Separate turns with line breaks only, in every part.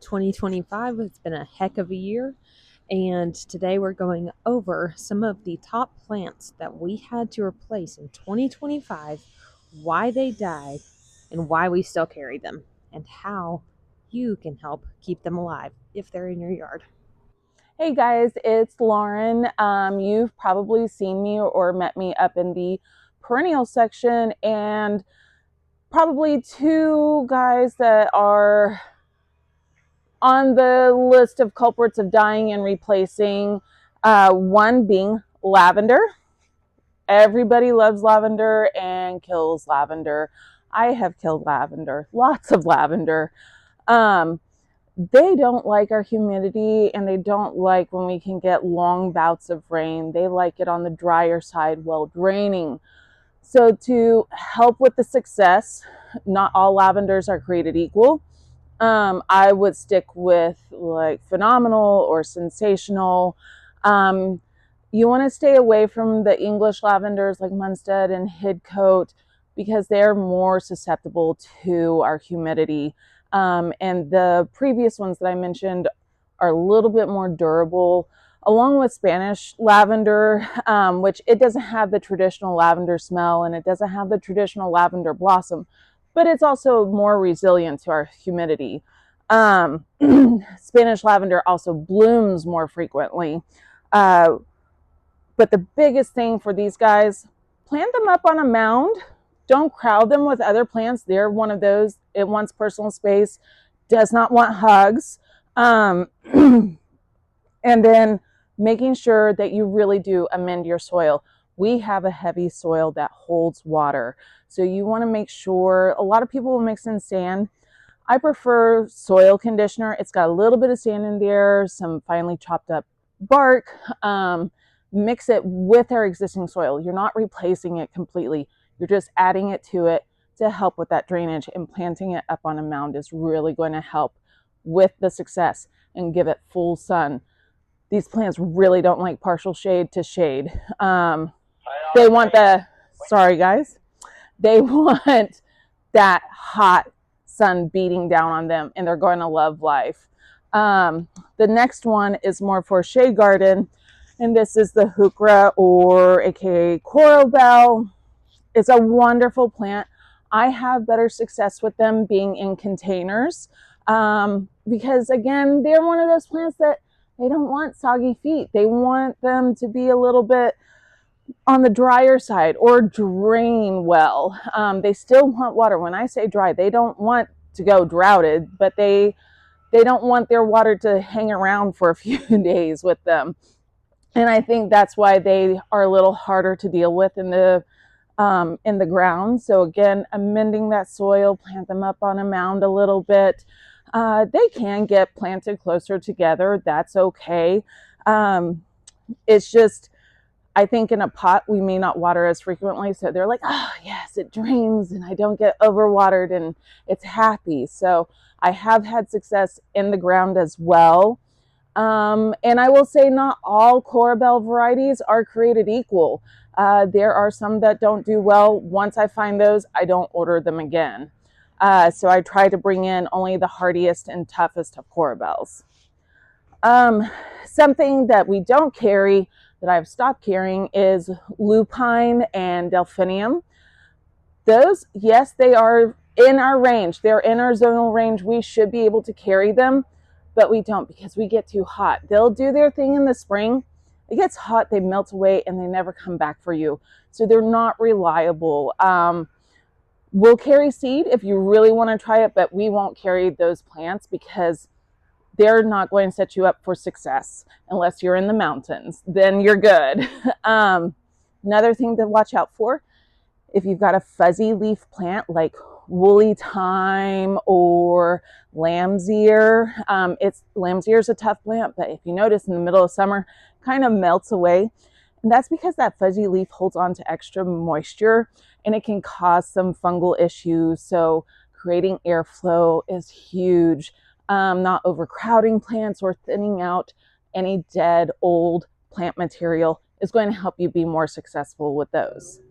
2025 has been a heck of a year, and today we're going over some of the top plants that we had to replace in 2025, why they died, and why we still carry them, and how you can help keep them alive if they're in your yard.
Hey guys, it's Lauren. You've probably seen me or met me up in the perennial section, and probably two guys that are on the list of culprits of dying and replacing. One being lavender. Everybody loves lavender and kills lavender. I have killed lavender, lots of lavender. Um, they don't like our humidity, and they don't like when we can get long bouts of rain. They like it on the drier side while draining. So to help with the success, not all lavenders are created equal. I would stick with like phenomenal or sensational. Um, you want to stay away from the English lavenders like Munstead and Hidcote because they're more susceptible to our humidity. And the previous ones that I mentioned are a little bit more durable, along with Spanish lavender, which it doesn't have the traditional lavender smell and it doesn't have the traditional lavender blossom, but it's also more resilient to our humidity. Spanish lavender also blooms more frequently. But the biggest thing for these guys, plant them up on a mound. Don't crowd them with other plants. They're one of those. It wants personal space, does not want hugs. And then making sure that you really do amend your soil. We have a heavy soil that holds water. So you want to make sure, a lot of people will mix in sand. I prefer soil conditioner. It's got a little bit of sand in there, some finely chopped up bark. Mix it with our existing soil. You're not replacing it completely. You're just adding it to it to help with that drainage, and planting it up on a mound is really going to help with the success and give it full sun. These plants really don't like partial shade to shade. They want sorry guys, they want that hot sun beating down on them, and they're going to love life. The next one is more for shade garden, and this is the heuchera, or aka coral bell. It's a wonderful plant. I have better success with them being in containers, because again, they're one of those plants that they don't want soggy feet. They want them to be a little bit on the drier side or drain well. They still want water. When I say dry, they don't want to go droughted, but they don't want their water to hang around for a few days with them. And I think that's why they are a little harder to deal with in the ground. So again, amending that soil, plant them up on a mound a little bit. They can get planted closer together. That's okay. It's just, I think in a pot, we may not water as frequently. So they're like, oh, yes, it drains and I don't get overwatered and it's happy. So I have had success in the ground as well. And I will say not all coral bell varieties are created equal. There are some that don't do well. Once I find those, I don't order them again. So I try to bring in only the hardiest and toughest of coral bells. Something that we don't carry, that I've stopped carrying, is lupine and delphinium. Those, yes, they are in our range. They're in our zonal range. We should be able to carry them, but we don't because we get too hot. They'll do their thing in the spring. It gets hot, they melt away, and they never come back for you. So they're not reliable. We'll carry seed if you really want to try it, but we won't carry those plants because they're not going to set you up for success unless you're in the mountains. Then you're good. Another thing to watch out for, if you've got a fuzzy leaf plant like woolly thyme or lamb's ear, lamb's ear is a tough plant, but if you notice in the middle of summer, it kind of melts away. And that's because that fuzzy leaf holds on to extra moisture, and it can cause some fungal issues. So creating airflow is huge. Not overcrowding plants or thinning out any dead old plant material is going to help you be more successful with those.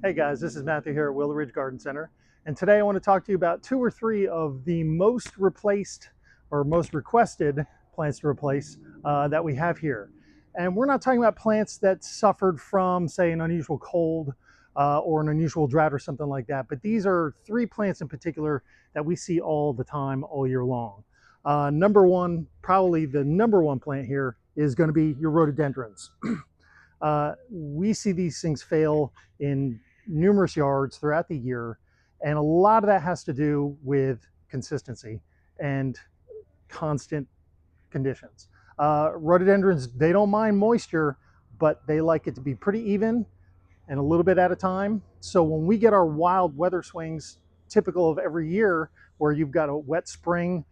Hey guys, this is Matthew here at Willow Ridge Garden Center, and today I want to talk to you about two or three of the most replaced or most requested plants to replace that we have here. And we're not talking about plants that suffered from, say, an unusual cold or an unusual drought or something like that. But these are 3 plants in particular that we see all the time, all year long. Number one, probably the number one plant here is going to be your rhododendrons. We see these things fail in numerous yards throughout the year, and a lot of that has to do with consistency and constant conditions. Rhododendrons, they don't mind moisture, but they like it to be pretty even and a little bit at a time. So when we get our wild weather swings, typical of every year, where you've got a wet spring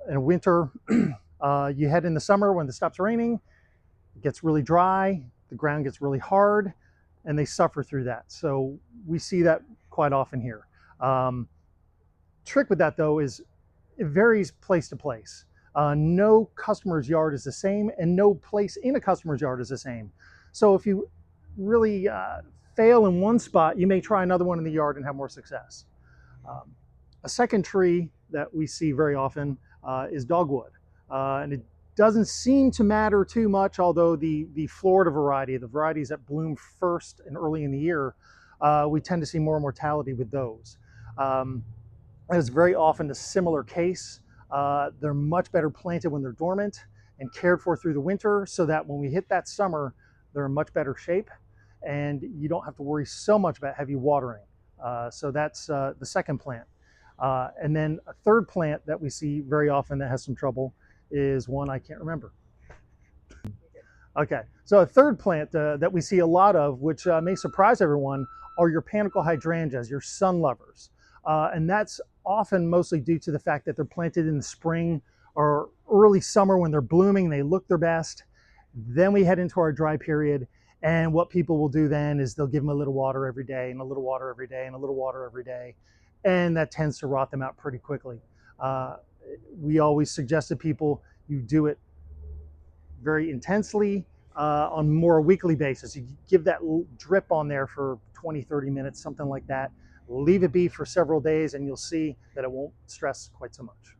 and a winter, you head in the summer when it stops raining, it gets really dry, the ground gets really hard, and they suffer through that. So we see that quite often here. Trick with that though is it varies place to place. No customer's yard is the same, and no place in a customer's yard is the same. So if you really fail in one spot, you may try another one in the yard and have more success. A second tree that we see very often is dogwood. And it doesn't seem to matter too much, although the Florida variety, the varieties that bloom first and early in the year, we tend to see more mortality with those. It's very often a similar case. They're much better planted when they're dormant and cared for through the winter, so that when we hit that summer, they're in much better shape and you don't have to worry so much about heavy watering. So that's the second plant. And then a third plant that we see very often that has some trouble is one I can't remember. Okay, so a third plant that we see a lot of, which may surprise everyone, are your panicle hydrangeas, your sun lovers. And that's often mostly due to the fact that they're planted in the spring or early summer when they're blooming, they look their best. Then we head into our dry period, and what people will do then is they'll give them a little water every day and a little water every day and a little water every day, and that tends to rot them out pretty quickly. We always suggest to people you do it very intensely on more a weekly basis. You give that drip on there for 20, 30 minutes, something like that. Leave it be for several days and you'll see that it won't stress quite so much.